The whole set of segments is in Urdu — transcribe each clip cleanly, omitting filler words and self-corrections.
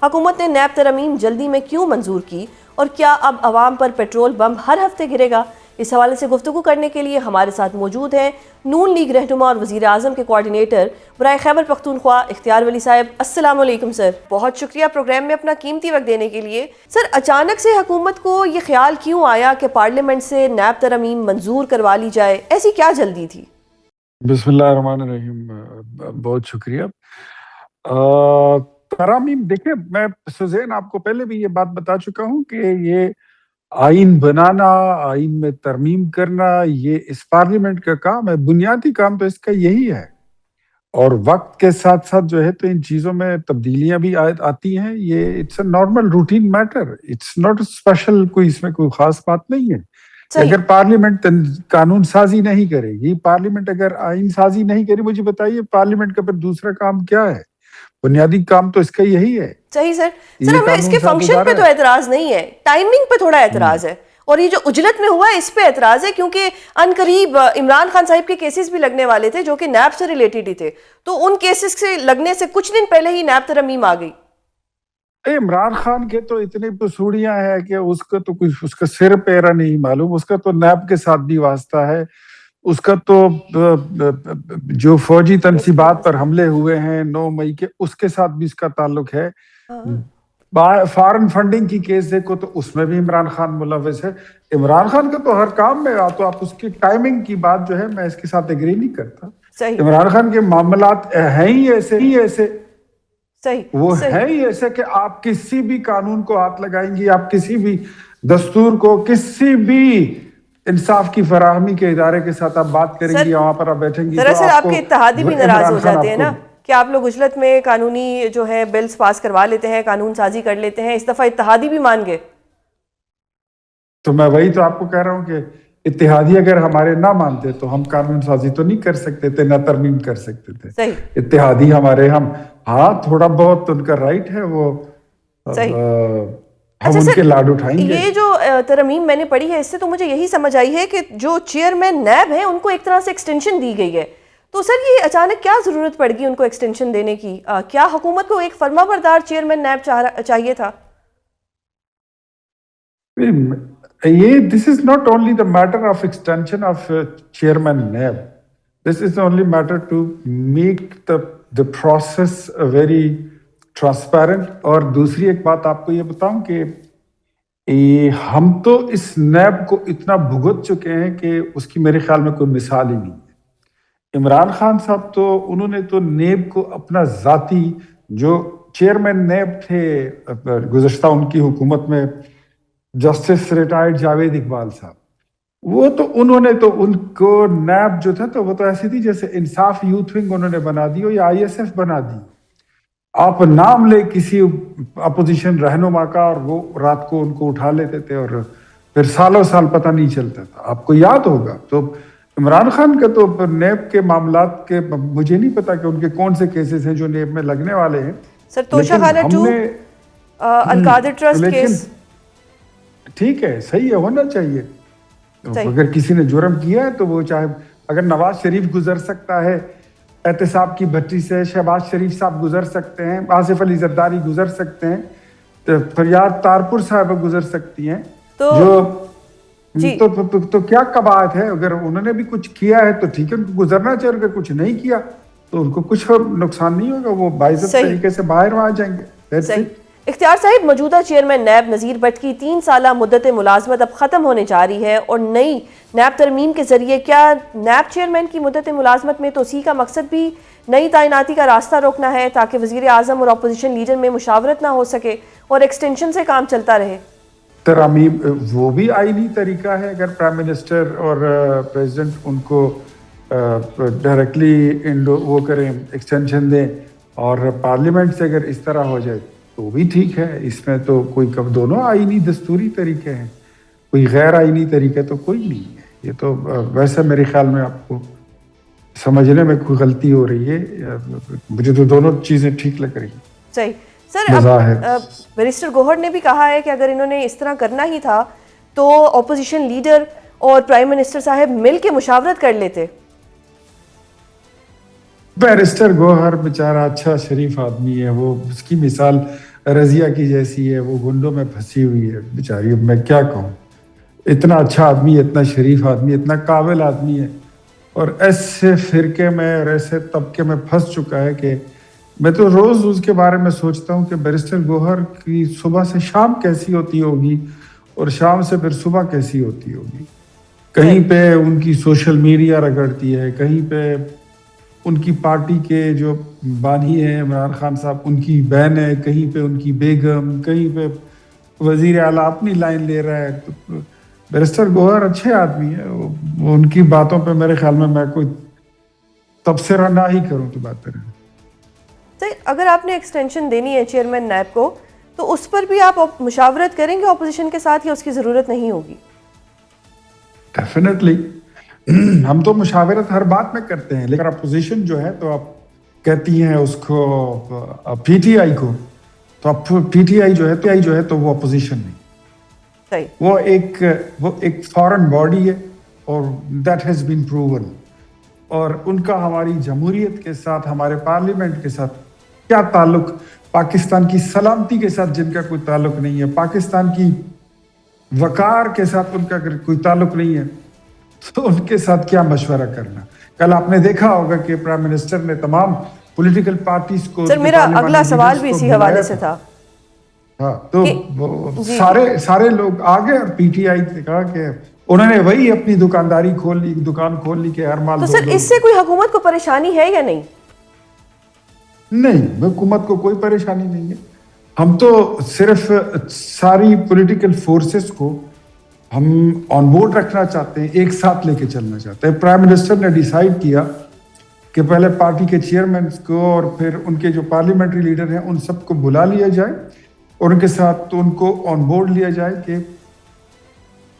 حکومت نے نیب ترمیم جلدی میں کیوں منظور کی اور کیا اب عوام پر پیٹرول بم ہر ہفتے گرے گا؟ اس حوالے سے گفتگو کرنے کے لیے ہمارے ساتھ موجود ہیں نون لیگ رہنما اور وزیر اعظم کے کوارڈینیٹر برائے خیبر پختونخوا اختیار ولی صاحب۔ السلام علیکم سر، بہت شکریہ پروگرام میں اپنا قیمتی وقت دینے کے لیے۔ سر، اچانک سے حکومت کو یہ خیال کیوں آیا کہ پارلیمنٹ سے نیب ترمیم منظور کروا لی جائے؟ ایسی کیا جلدی تھی؟ بسم اللہ الرحمن الرحیم، بہت شکریہ۔ ترامیم دیکھیں، میں سوزین آپ کو پہلے بھی یہ بات بتا چکا ہوں کہ یہ آئین بنانا، آئین میں ترمیم کرنا، یہ اس پارلیمنٹ کا کام ہے، بنیادی کام تو اس کا یہی ہے۔ اور وقت کے ساتھ ساتھ جو ہے تو ان چیزوں میں تبدیلیاں بھی آتی ہیں، یہ it's a normal routine matter, it's not special, کوئی اس میں کوئی خاص بات نہیں ہے۔ اگر پارلیمنٹ قانون سازی نہیں کرے گی، پارلیمنٹ اگر آئین سازی نہیں کرے، مجھے بتائیے پارلیمنٹ کا پھر دوسرا کام کیا ہے؟ بنیادی کام تو اس کا یہی ہے۔ صحیح سر، ہمیں اس کے فنکشن پہ تو اعتراض نہیں ہے، ٹائمنگ پہ تھوڑا اعتراض ہے، اور یہ جو اجلت میں ہوا ہے اس پہ اعتراض ہے، کیونکہ ان قریب عمران خان صاحب کے کیسز بھی لگنے والے تھے جو کہ نیب سے ریلیٹڈ ہی تھے، تو ان کیسز سے لگنے سے کچھ دن پہلے ہی نیب ترمیم آ گئی۔ عمران خان کے تو اتنی پسوڑیاں ہیں کہ اس کا تو کچھ، اس کا سر پیرا نہیں معلوم، اس کا تو نیب کے ساتھ بھی واسطہ ہے، اس کا تو جو فوجی تنصیبات پر حملے ہوئے ہیں 9 مئی کے، اس کے ساتھ بھی اس کا تعلق ہے۔ فارن فنڈنگ کی کیس دیکھو تو اس میں بھی عمران خان ملوث ہے۔ عمران خان کا تو ہر کام میں، تو آپ اس کی ٹائمنگ کی بات جو ہے میں اس کے ساتھ ایگری نہیں کرتا۔ عمران خان کے معاملات ہیں ہی ایسے وہ ہے ہی ایسے کہ آپ کسی بھی قانون کو ہاتھ لگائیں گی، آپ کسی بھی دستور کو، کسی بھی انصاف کی فراہمی کے ادارے کے ساتھ آپ بات کریں گی، وہاں پر آپ بیٹھیں گی، دراصل آپ کے اتحادی بھی ناراض ہو جاتے ہیں نا کہ آپ لوگ اجلت میں قانونی جو ہے بلز پاس کروا لیتے ہیں، قانون سازی کر لیتے ہیں، اس دفعہ اتحادی بھی مان گئے۔ تو میں وہی تو آپ کو کہہ رہا ہوں کہ اتحادی اگر ہمارے نہ مانتے تو ہم قانون سازی تو نہیں کر سکتے تھے، نہ ترمیم کر سکتے تھے۔ اتحادی ہمارے، ہاں تھوڑا بہت ان کا رائٹ ہے، وہ ہم ان کے لاڈ اٹھائیں گے۔ یہ جو ترمیم میں نے پڑھی ہے اس سے تو مجھے یہی سمجھ آئی ہے کہ جو چیئرمین نیب ہیں ان کو ایک طرح سے ایکسٹینشن دی گئی ہے، تو سر یہ اچانک کیا ضرورت پڑ گئی ان کو ایکسٹینشن دینے کی؟ کیا حکومت کو ایک فرما بردار چیئرمین نیب چاہیے تھا؟ This is not only the matter of extension of chairman NAB. This is only matter to make the process very transparent. اور دوسری ایک بات آپ کو یہ بتاؤں کہ ہم تو اس نیب کو اتنا بھگت چکے ہیں کہ اس کی میرے خیال میں کوئی مثال ہی نہیں ہے۔ عمران خان صاحب تو انہوں نے تو نیب کو اپنا ذاتی، جو چیئرمین نیب تھے گزشتہ ان کی حکومت میں، جسٹس ریٹائرڈ جاوید اقبال صاحب، وہ تو انہوں نے تو ان کو نیب جو تھا تو وہ تو ایسی تھی جیسے انصاف یوتھ ونگ انہوں نے بنا دی ہو یا ISF بنا دی۔ آپ نام لے کسی اپوزیشن رہنما کا اور وہ رات کو ان کو اٹھا لیتے تھے اور پھر سالوں سال پتہ نہیں چلتا تھا، آپ کو یاد ہوگا۔ تو عمران خان کا تو نیب کے معاملات کے مجھے نہیں پتا کہ ان کے کون سے کیسز ہیں جو نیب میں لگنے والے ہیں۔ سر توشہ خانہ 2، القادر ٹرسٹ کیس، ٹھیک ہے، صحیح ہے، ہونا چاہیے۔ اگر کسی نے جرم کیا ہے تو وہ چاہے، اگر نواز شریف گزر سکتا ہے احتساب کی بھٹی سے، شہباز شریف صاحب گزر سکتے ہیں، آصف علی زرداری گزر سکتے ہیں، تو فریاد تارپور صاحب گزر سکتی ہیں، تو کیا کباعت ہے؟ اگر انہوں نے بھی کچھ کیا ہے تو ٹھیک ہے، ان کو گزرنا چاہیے، اگر کچھ نہیں کیا تو ان کو کچھ نقصان نہیں ہوگا، وہ باعزت طریقے سے باہر آ جائیں گے۔ اختیار صاحب، موجودہ چیئرمین نیب نذیر بٹ کی 3 سالہ مدت ملازمت اب ختم ہونے جا رہی ہے، اور نئی نیب ترمیم کے ذریعے کیا نیب چیئرمین کی مدت ملازمت میں توسیع کا مقصد بھی نئی تعیناتی کا راستہ روکنا ہے تاکہ وزیر اعظم اور اپوزیشن لیڈر میں مشاورت نہ ہو سکے اور ایکسٹینشن سے کام چلتا رہے؟ ترامیم وہ بھی آئینی طریقہ ہے، اگر پرائم منسٹر اور پریزیڈنٹ ان کو ڈائریکٹلی وہ کریں، ایکسٹینشن دیں، اور پارلیمنٹ سے اگر اس طرح ہو جائے تو بھی ٹھیک ہے۔ اس میں تو کوئی دونوں آئینی دستوری طریقے ہیں، کوئی غیر آئینی طریقے تو کوئی نہیں ہے۔ یہ تو ویسے میرے خیال میں آپ کو سمجھنے میں کوئی غلطی ہو رہی ہے، مجھے تو دونوں چیزیں ٹھیک لگ رہی ہیں۔ صحیح سر، بیرسٹر گوہر نے بھی کہا ہے کہ اگر انہوں نے اس طرح کرنا ہی تھا تو اپوزیشن لیڈر اور پرائم منسٹر صاحب مل کے مشاورت کر لیتے۔ بیرسٹر گوہر بیچارہ اچھا شریف آدمی ہے، وہ اس کی مثال رضیہ کی جیسی ہے، وہ گنڈوں میں پھنسی ہوئی ہے بیچاری. اب میں کیا کہوں، اتنا اچھا آدمی ہے، اتنا شریف آدمی، اتنا قابل آدمی ہے، اور ایسے فرقے میں اور ایسے طبقے میں پھنس چکا ہے کہ میں تو روز اس کے بارے میں سوچتا ہوں کہ بیرسٹر گوہر کی صبح سے شام کیسی ہوتی ہوگی اور شام سے پھر صبح کیسی ہوتی ہوگی. کہیں پہ ان کی سوشل میڈیا رگڑتی ہے، کہیں پہ ان کی پارٹی کے جو بانی ہیں عمران خان صاحب ان کی بہن ہے، کہیں پہ ان کی بیگم، کہیں پہ وزیر اعلیٰ اپنی لائن لے رہا ہے. تو بیرسٹر گوہر اچھے آدمی ہے، وہ ان کی باتوں پہ میرے خیال میں کوئی تبصرہ نہ ہی کروں تو بہتر ہے. اگر آپ نے ایکسٹینشن دینی ہے چیئرمین نیب کو تو اس پر بھی آپ مشاورت کریں گے اپوزیشن کے ساتھ یا اس کی ضرورت نہیں ہوگی؟ ڈیفینیٹلی ہم تو مشاورت ہر بات میں کرتے ہیں، لیکن اپوزیشن جو ہے تو آپ کہتی ہیں اس کو پی ٹی آئی کو، تو اب پی ٹی آئی جو ہے تو وہ اپوزیشن نہیں، صحیح، وہ ایک فارن باڈی ہے اور دیٹ ہیز بین پروون. اور ان کا ہماری جمہوریت کے ساتھ، ہمارے پارلیمنٹ کے ساتھ کیا تعلق؟ پاکستان کی سلامتی کے ساتھ جن کا کوئی تعلق نہیں ہے، پاکستان کی وقار کے ساتھ ان کا کوئی تعلق نہیں ہے، تو ان کے ساتھ کیا مشورہ کرنا؟ کل آپ نے دیکھا ہوگا کہ پرائم منسٹر نے تمام پولیٹیکل پارٹیز کو، سر میرا اگلا سوال بھی اسی حوالے سے تھا. ہاں، تو سارے لوگ آگے، اور پی ٹی آئی نے کہا کہ انہوں نے وہی اپنی دکانداری کھول لی، دکان کھول لی کہ ہر مال. تو سر اس سے کوئی حکومت کو پریشانی ہے یا نہیں؟ نہیں، حکومت کو کوئی پریشانی نہیں ہے. ہم تو صرف ساری پولیٹیکل فورسز کو ہم آن بورڈ رکھنا چاہتے ہیں، ایک ساتھ لے کے چلنا چاہتے ہیں. پرائم منسٹر نے ڈیسائیڈ کیا کہ پہلے پارٹی کے چیئرمینز کو اور پھر ان کے جو پارلیمنٹری لیڈر ہیں ان سب کو بلا لیا جائے اور ان کے ساتھ تو ان کو آن بورڈ لیا جائے کہ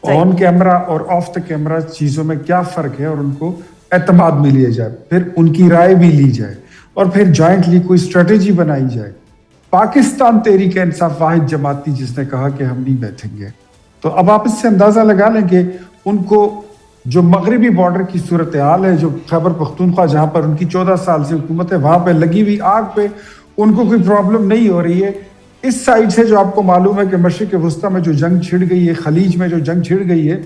آن کیمرہ اور آف دا کیمرہ چیزوں میں کیا فرق ہے، اور ان کو اعتماد میں لیا جائے، پھر ان کی رائے بھی لی جائے اور پھر جوائنٹلی کوئی اسٹریٹجی بنائی جائے. پاکستان تحریک انصاف واحد جماعت تھی جس نے کہا کہ ہم نہیں بیٹھیں گے. تو اب آپ اس سے اندازہ لگا لیں کہ ان کو جو مغربی بارڈر کی صورتحال ہے، جو خیبر پختونخوا جہاں پر ان کی 14 سال سے حکومت ہے، وہاں پہ لگی ہوئی آگ پہ ان کو کوئی پرابلم نہیں ہو رہی ہے. اس سائڈ سے جو آپ کو معلوم ہے کہ مشرق وسطیٰ میں جو جنگ چھڑ گئی ہے، خلیج میں جو جنگ چھڑ گئی ہے،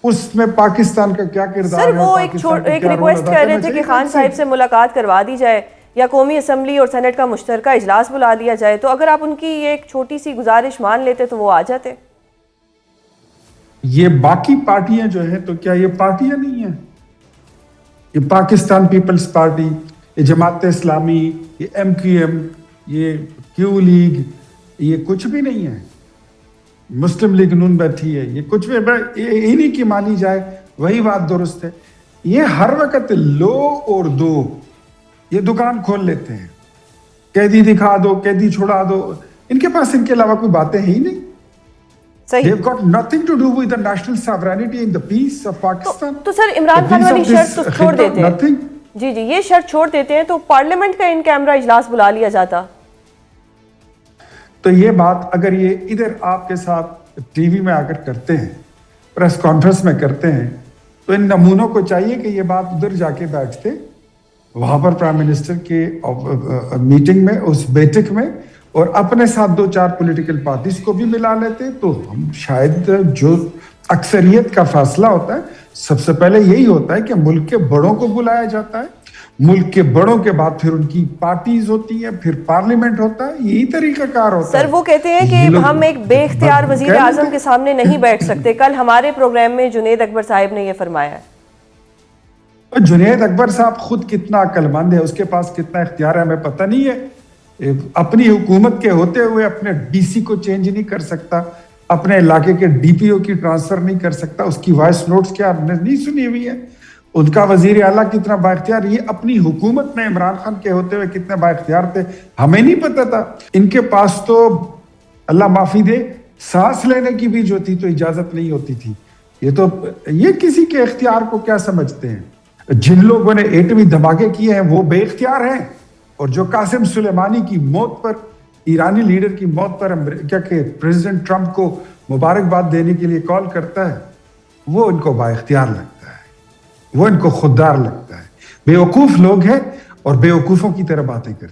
اس میں پاکستان کا کیا کردار ہے؟ سر وہ ایک ریکویسٹ کر رہے تھے کہ خان صاحب سے ملاقات کروا دی جائے یا قومی اسمبلی اور سینٹ کا مشترکہ اجلاس بلا لیا جائے، تو اگر آپ ان کی ایک چھوٹی سی گزارش مان لیتے تو وہ آ جاتے. یہ باقی پارٹیاں جو ہیں تو کیا یہ پارٹیاں نہیں ہیں؟ یہ پاکستان پیپلز پارٹی، یہ جماعت اسلامی، یہ ایم کیو ایم، یہ کیو لیگ، یہ کچھ بھی نہیں ہے. مسلم لیگ نون بیٹھی ہے، یہ کچھ بھی انہی کی مانی جائے وہی بات درست ہے. یہ ہر وقت لو اور دو یہ دکان کھول لیتے ہیں، قیدی دکھا دو، قیدی چھڑا دو. ان کے پاس ان کے علاوہ کوئی باتیں ہی نہیں. They've got nothing to do with the national sovereignty and the peace of Pakistan. تو سر عمران خان والی شرط تو چھوڑ دیتے ہیں. جی یہ شرط چھوڑ دیتے ہیں تو پارلیمنٹ کا ان کیمرہ اجلاس بلا لیا جاتا. تو یہ بات اگر یہ ادھر آپ کے ساتھ ٹی وی میں آ کر کرتے ہیں، پریس کانفرنس میں کرتے ہیں، تو ان نمونوں کو چاہیے کہ یہ بات ادھر جا کے بیٹھتے وہاں پر پرائم منسٹر کے میٹنگ میں، اس بیٹھک میں، اور اپنے ساتھ 2-4 پولیٹیکل پارٹیز کو بھی ملا لیتے. تو ہم شاید جو اکثریت کا فیصلہ ہوتا ہے سب سے پہلے یہی ہوتا ہے کہ ملک کے بڑوں کو بلایا جاتا ہے، ملک کے بڑوں کے بعد پھر ان کی پارٹیز ہوتی ہیں، پھر پارلیمنٹ ہوتا ہے. یہی طریقہ کار ہوتا ہے. سر وہ کہتے ہیں کہ ہم ایک بے اختیار وزیر اعظم کے سامنے نہیں بیٹھ سکتے. کل ہمارے پروگرام میں جنید اکبر صاحب نے یہ فرمایا ہے. جنید اکبر صاحب خود کتنا عقل مند ہے، اس کے پاس کتنا اختیار ہے ہمیں پتہ نہیں ہے. اپنی حکومت کے ہوتے ہوئے اپنے ڈی سی کو چینج نہیں کر سکتا، اپنے علاقے کے ڈی پی او کی ٹرانسفر نہیں کر سکتا. اس کی وائس نوٹس کیا ہم نے نہیں سنی ہوئی ہے؟ ان کا وزیر اعلیٰ کتنا با اختیار. یہ اپنی حکومت میں عمران خان کے ہوتے ہوئے کتنے با اختیار تھے ہمیں نہیں پتا تھا. ان کے پاس تو اللہ معافی دے سانس لینے کی بھی جو تھی تو اجازت نہیں ہوتی تھی. یہ کسی کے اختیار کو کیا سمجھتے ہیں؟ جن لوگوں نے ایٹمی دھماکے کیے ہیں وہ بے اختیار ہیں، اور جو قاسم سلیمانی کی موت پر، ایرانی لیڈر کی موت پر امریکہ کے پریزیڈنٹ ٹرمپ کو مبارکباد دینے کے لیے کال کرتا ہے، وہ ان کو با اختیار لگتا ہے، وہ ان کو خوددار لگتا ہے. بیوقوف لوگ ہیں اور بیوقوفوں کی طرح باتیں کرتے ہیں.